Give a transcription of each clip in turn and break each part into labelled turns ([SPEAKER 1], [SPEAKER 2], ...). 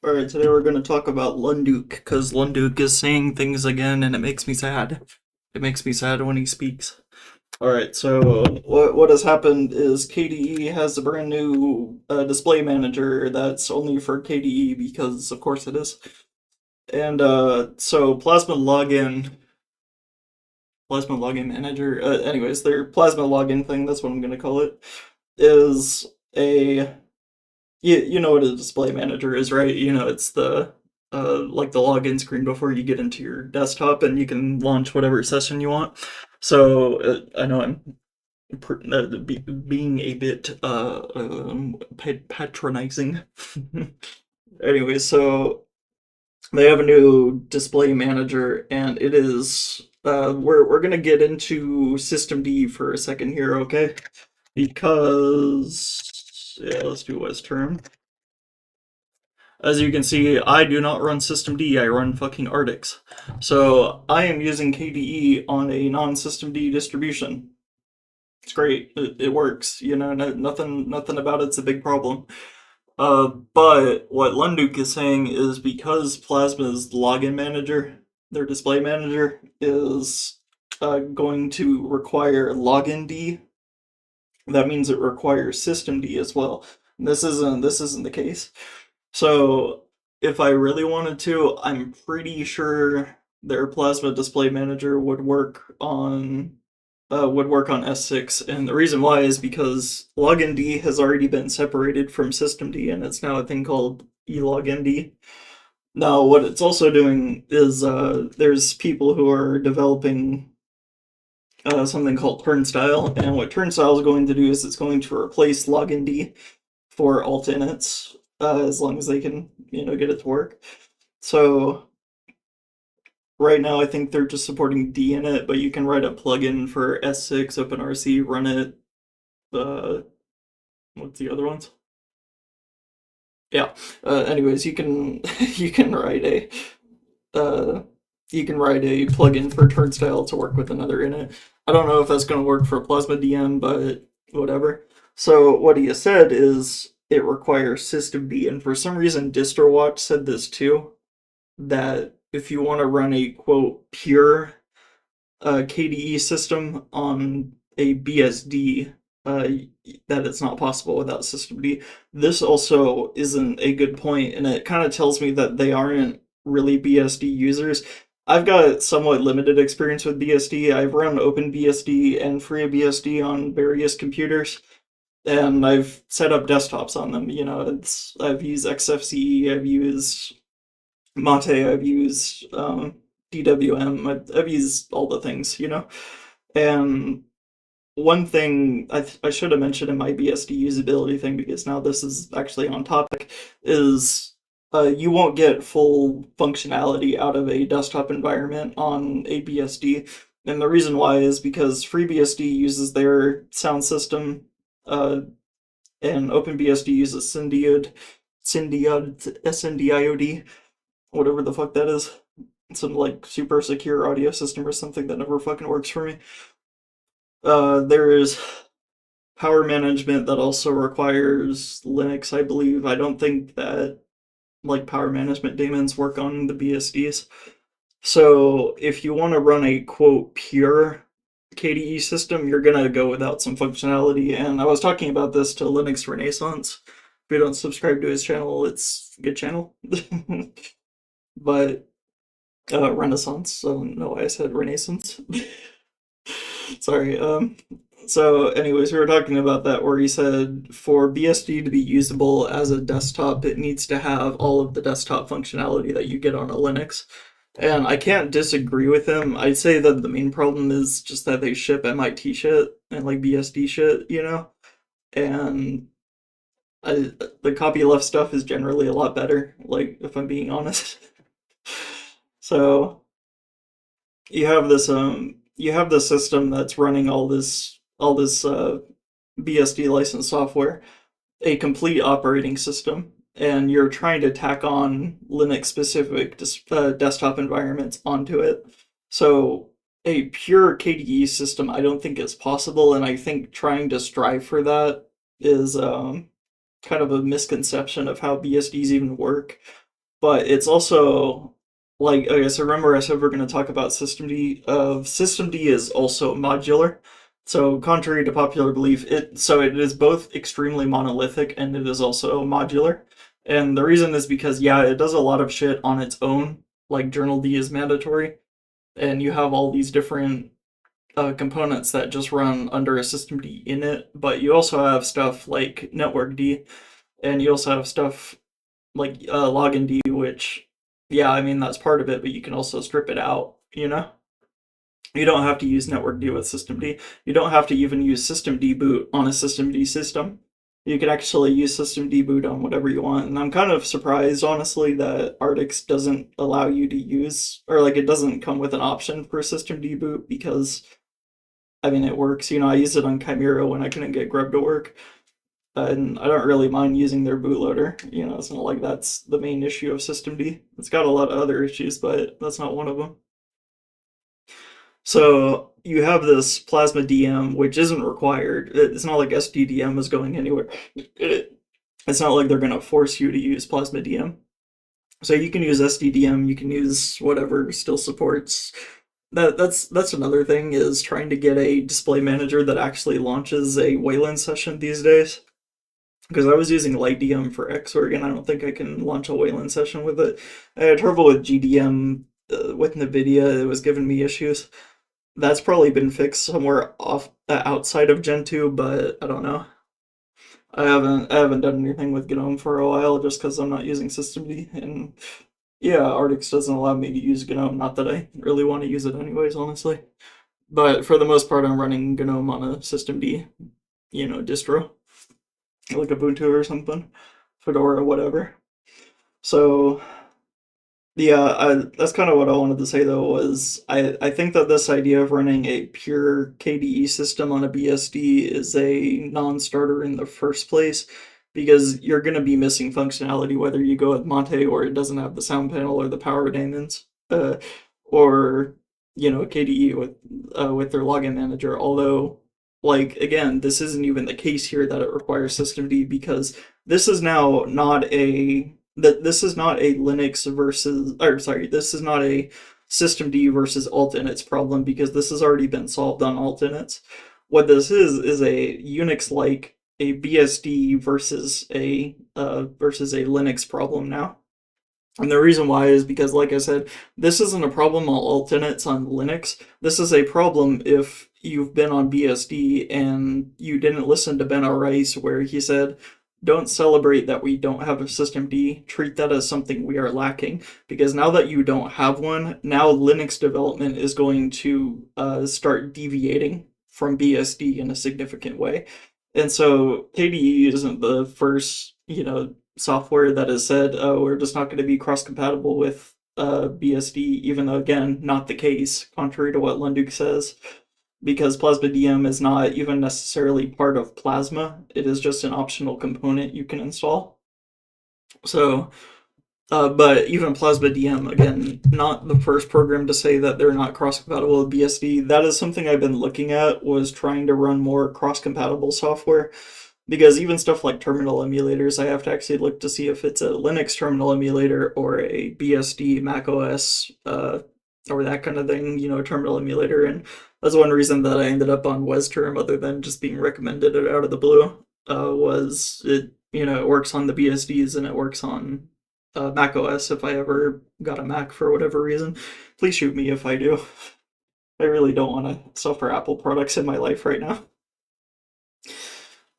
[SPEAKER 1] Alright, today we're going to talk about Lunduke, because Lunduke is saying things again and it makes me sad. It makes me sad when he speaks. Alright, so what has happened is KDE has a brand new display manager that's only for KDE because of course it is. And so Plasma Login Manager, anyways, their Plasma Login thing, that's what I'm going to call it, is a you know what a display manager is, right? You know, it's the like the login screen before you get into your desktop, and you can launch whatever session you want. So I know I'm being a bit patronizing. Anyway, so they have a new display manager, and it is we're gonna get into System D for a second here, okay? Because yeah, let's do West term. As you can see, I do not run System D, I run fucking Arctics. So I am using KDE on a non-System D distribution. It's great. It works. You know, nothing about it's a big problem. But what Lunduke is saying is because Plasma's login manager, their display manager, is going to require login D, that means it requires System D as well. This isn't the case. So if I really wanted to, I'm pretty sure their Plasma Display Manager would work on S6, and the reason why is because login has already been separated from systemd, and it's now a thing called elognd. Now, what it's also doing is there's people who are developing something called Turnstile, and what Turnstile is going to do is it's going to replace login for alt inits as long as they can, get it to work. So right now, I think they're just supporting D in it, but you can write a plugin for S6, OpenRC, run it. Uh, what's the other ones? Yeah. Anyways, you can you can write a plugin for Turnstile to work with another in it. I don't know if that's going to work for Plasma DM, but whatever. So what he has said is it requires systemd, and for some reason DistroWatch said this too, that if you want to run a quote pure KDE system on a BSD, that it's not possible without systemd. This also isn't a good point, and it kind of tells me that they aren't really BSD users. I've got somewhat limited experience with BSD. I've run OpenBSD and FreeBSD on various computers, and I've set up desktops on them. I've used XFCE, I've used Mate, I've used DWM, I've used all the things, And one thing I should have mentioned in my BSD usability thing, because now this is actually on topic, is you won't get full functionality out of a desktop environment on a BSD. And the reason why is because FreeBSD uses their sound system, and OpenBSD uses SNDIOD, whatever the fuck that is. Some like super secure audio system or something that never fucking works for me. There's power management that also requires Linux, I believe. I don't think that like power management daemons work on the BSDs. So if you want to run a quote pure KDE system, you're gonna go without some functionality. And I was talking about this to Linux Renaissance. If you don't subscribe to his channel, it's a good channel. But Renaissance, so no, I said Renaissance. Sorry. So, anyways, we were talking about that where he said for BSD to be usable as a desktop, it needs to have all of the desktop functionality that you get on a Linux. And I can't disagree with him. I'd say that the main problem is just that they ship MIT shit and like BSD shit, And the copyleft stuff is generally a lot better, like if I'm being honest. So you have this system that's running all this BSD licensed software, a complete operating system, and you're trying to tack on Linux specific desktop environments onto it. So a pure KDE system, I don't think is possible, and I think trying to strive for that is kind of a misconception of how BSDs even work. but it's also like, okay, so remember I said we're going to talk about system D. System D is also modular. So contrary to popular belief, it is both extremely monolithic and it is also modular. And the reason is because yeah, it does a lot of shit on its own. Like journal D is mandatory, and you have all these different components that just run under a system D init. But you also have stuff like network D, and you also have stuff like login D, which, yeah, I mean that's part of it, but you can also strip it out. You know, you don't have to use network D with system D. You don't have to even use system D boot on a system D system. You can actually use system D boot on whatever you want. And I'm kind of surprised, honestly, that Artix doesn't allow you to use, or like it doesn't come with an option for system D boot because, I mean, it works. You know, I used it on Chimera when I couldn't get Grub to work, and I don't really mind using their bootloader. You know, it's not like that's the main issue of System D. It's got a lot of other issues, but that's not one of them. So you have this Plasma DM, which isn't required. It's not like SDDM is going anywhere. It's not like they're going to force you to use Plasma DM. So you can use SDDM, you can use whatever still supports. That's another thing is trying to get a display manager that actually launches a Wayland session these days. Because I was using LightDM for Xorg, and I don't think I can launch a Wayland session with it. I had trouble with GDM with NVIDIA; it was giving me issues. That's probably been fixed somewhere off outside of Gen 2, but I don't know. I haven't done anything with GNOME for a while just because I'm not using systemd, and yeah, Artix doesn't allow me to use GNOME. Not that I really want to use it anyways, honestly. But for the most part, I'm running GNOME on a systemd, distro like Ubuntu or something, Fedora, whatever. So yeah, that's kind of what I wanted to say though. Was I think that this idea of running a pure KDE system on a BSD is a non-starter in the first place because you're going to be missing functionality whether you go with Monte or it doesn't have the sound panel or the power daemons, or KDE with their login manager. Although, like again, this isn't even the case here that it requires systemd because this is now not a that this is not a Linux versus, or sorry, this is not a systemd versus alt-inits problem because this has already been solved on alt-inits. What this is a Unix like a BSD versus a Linux problem now. And the reason why is because, like I said, this isn't a problem on alternates on Linux. This is a problem if you've been on BSD and you didn't listen to Ben R. Rice, where he said, don't celebrate that we don't have a systemd, treat that as something we are lacking. Because now that you don't have one, now Linux development is going to start deviating from BSD in a significant way. And so KDE isn't the first, software that has said, oh, we're just not going to be cross compatible with BSD, even though, again, not the case, contrary to what lunduke says, because Plasma DM is not even necessarily part of Plasma. It is just an optional component you can install. So, but even Plasma DM, again, not the first program to say that they're not cross compatible with BSD. That is something I've been looking at, was trying to run more cross compatible software because even stuff like terminal emulators, I have to actually look to see if it's a Linux terminal emulator or a BSD Mac OS or that kind of thing, terminal emulator. And that's one reason that I ended up on WesTerm, other than just being recommended it out of the blue, was it works on the BSDs and it works on Mac OS if I ever got a Mac for whatever reason. Please shoot me if I do. I really don't want to suffer Apple products in my life right now.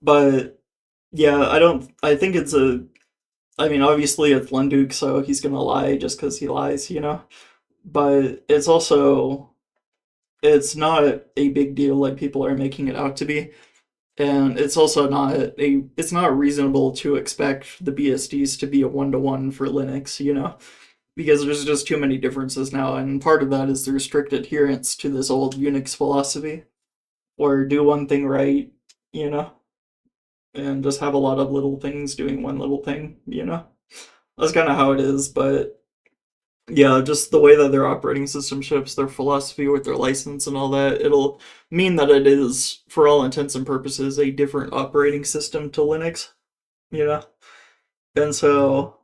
[SPEAKER 1] But yeah, I think it's I mean, obviously it's Lunduke, so he's gonna lie just because he lies. But it's not a big deal like people are making it out to be. And it's also it's not reasonable to expect the BSDs to be a one-to-one for Linux, because there's just too many differences now, and part of that is the strict adherence to this old Unix philosophy, or do one thing right, you know? and just have a lot of little things doing one little thing. That's kind of how it is, but yeah, just the way that their operating system ships, their philosophy with their license and all that, it'll mean that it is, for all intents and purposes, a different operating system to Linux, you know? And so,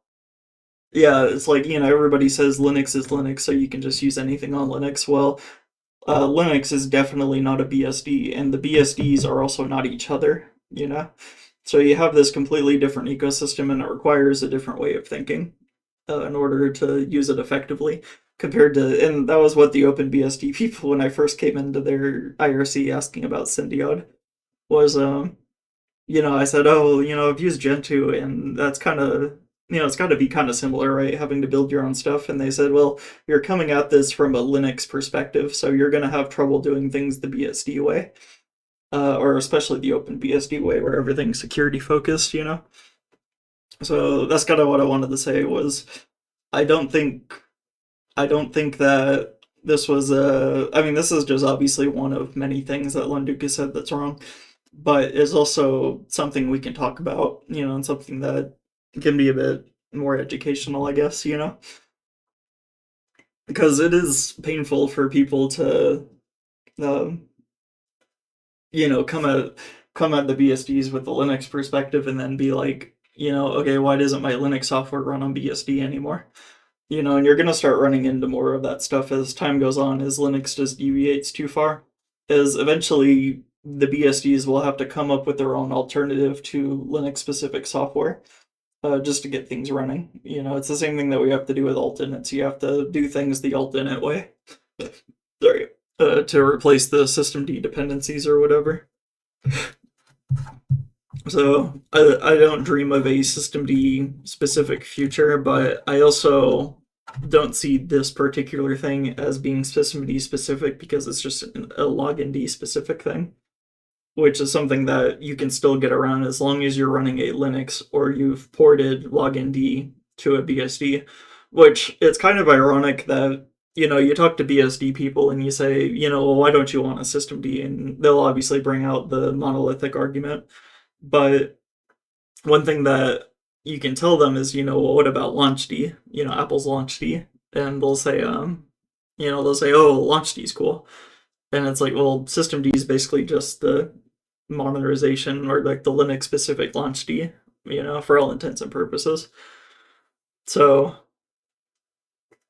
[SPEAKER 1] Yeah, it's like, everybody says Linux is Linux, so you can just use anything on Linux. Well, Linux is definitely not a BSD, and the BSDs are also not each other. So you have this completely different ecosystem, and it requires a different way of thinking in order to use it effectively. Compared to, and that was what the OpenBSD people, when I first came into their IRC asking about Syndiod, was I said, oh, I've used Gentoo, and that's kind of, it's got to be kind of similar, right? Having to build your own stuff. And they said, well, you're coming at this from a Linux perspective, so you're going to have trouble doing things the BSD way, or especially the Open BSD way, where everything's security focused. So that's kind of what I wanted to say was, I don't think, I don't think that this was I mean, this is just obviously one of many things that lunduke has said that's wrong, but is also something we can talk about, and something that can be a bit more educational, I guess, because it is painful for people to, um, come at the BSDs with the Linux perspective and then be like, okay, why doesn't my Linux software run on BSD anymore? And you're gonna start running into more of that stuff as time goes on, as Linux just deviates too far. As eventually the BSDs will have to come up with their own alternative to Linux specific software, just to get things running. It's the same thing that we have to do with alt-inits. You have to do things the alt-init way. Sorry, to replace the system D dependencies or whatever. So I don't dream of a system D specific future, but I also don't see this particular thing as being system D specific because it's just a login D specific thing, which is something that you can still get around as long as you're running a Linux or you've ported login D to a BSD, which it's kind of ironic that you talk to BSD people and you say, well, why don't you want a system D? And they'll obviously bring out the monolithic argument. But one thing that you can tell them is, well, what about LaunchD? Apple's LaunchD, and they'll say, oh, LaunchD is cool, and it's like, well, System D is basically just the monitorization or like the Linux specific LaunchD, for all intents and purposes. So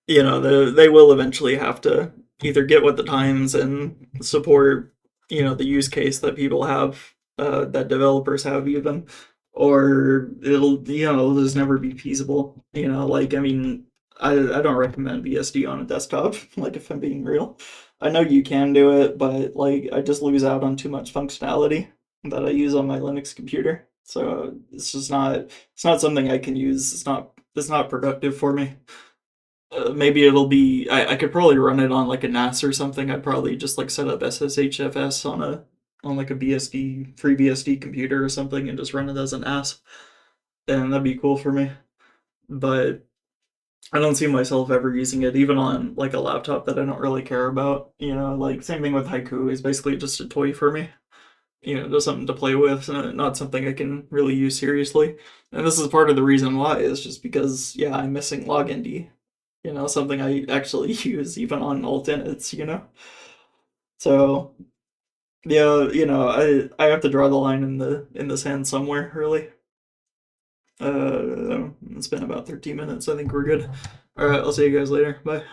[SPEAKER 1] they will eventually have to either get with the times and support the use case that people have, that developers have even, or it'll just never be feasible. Like, I mean, I don't recommend BSD on a desktop. Like, if I'm being real, I know you can do it, but like I just lose out on too much functionality that I use on my Linux computer. So it's not something I can use. It's not productive for me. Maybe it'll be. I could probably run it on like a NAS or something. I'd probably just like set up SSHFS on like a BSD free BSD computer or something and just run it as an NAS, and that'd be cool for me. But I don't see myself ever using it, even on like a laptop that I don't really care about. Like same thing with Haiku is basically just a toy for me. Just something to play with, not something I can really use seriously. And this is part of the reason why is just because yeah, I'm missing login. Something I actually use even on alt-inits. So yeah, I have to draw the line in the sand somewhere, really. It's been about 13 minutes. I think we're good. All right, I'll see you guys later. Bye.